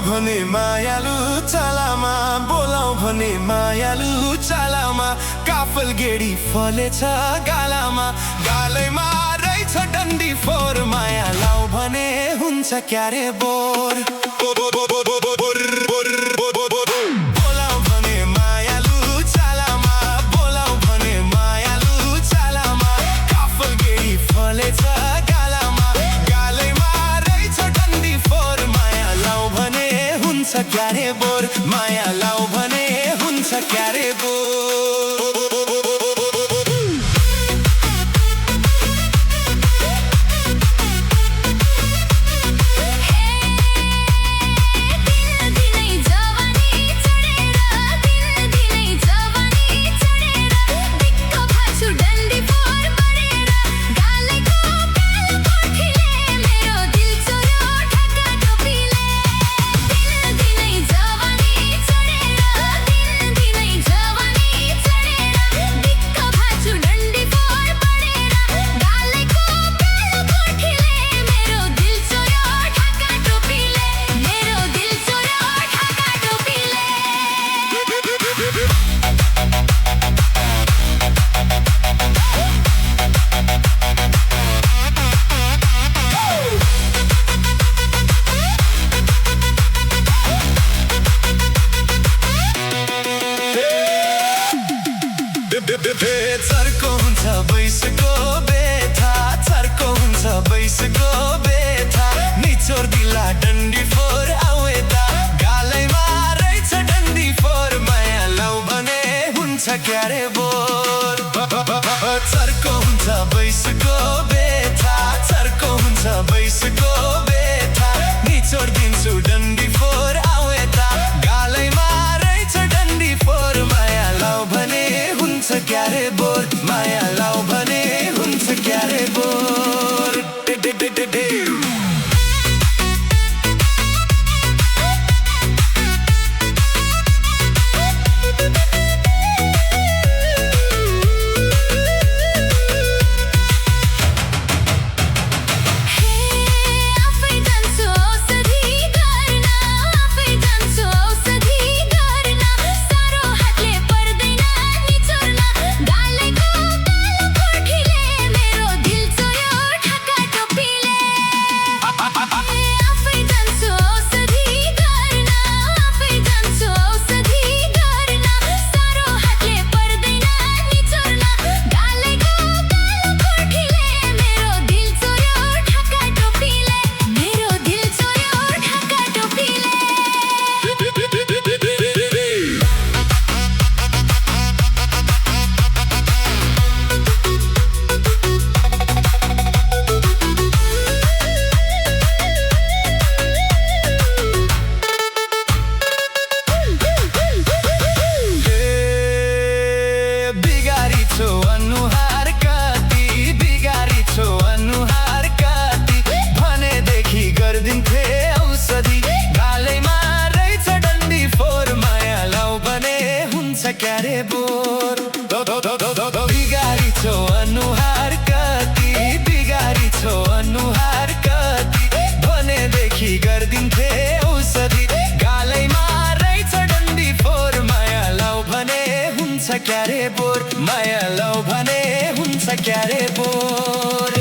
भने मायालु चलामा बोलाऊ भने मायालु चलामा काफल गेडी फलेछ गालामा गालैमा रहेछ डन्डी फोर माया लाऊ भने हुन्छ क्यारे बोर बोलाऊ भने मायालु चलामा बोलाऊ भने मायालु चलामा काफल गेडी फलेछ गालामा गालैमा रहेछ डन्डी फोर माया लाऊ भने हुन्छ क्यारे बोर माया लाऊ भने हुन्छ क्यारे बोर चर्को हुन्छ बैसको बेथा चर्को हुन्छ बैसको बेथा निचोर दिला डन्डी फोर आऊ यता गालैमा रहेछ डन्डी फोर माया लाऊ भने हुन्छ क्यारे बोर चर्को हुन्छ बैसको बेथा चर्को हुन्छ बैसको बेथा निचोर दिन्छु डन्डी फोर आऊ यता गालैमा रहेछ डन्डी फोर माया लाऊ भने हुन्छ क्यारे बोर माया लाऊ भने हुन्छ क्यारे बोर क्यारे बोर बिगारी छो अनुहार कति बिगारी छो अनुहार कति भनेदेखि गरिदिन्थे औषधि गालैमा रहेछ डन्डी फोर माया लाऊ भने हुन्छ क्यारे बोर माया लाऊ भने हुन्छ क्यारे बोर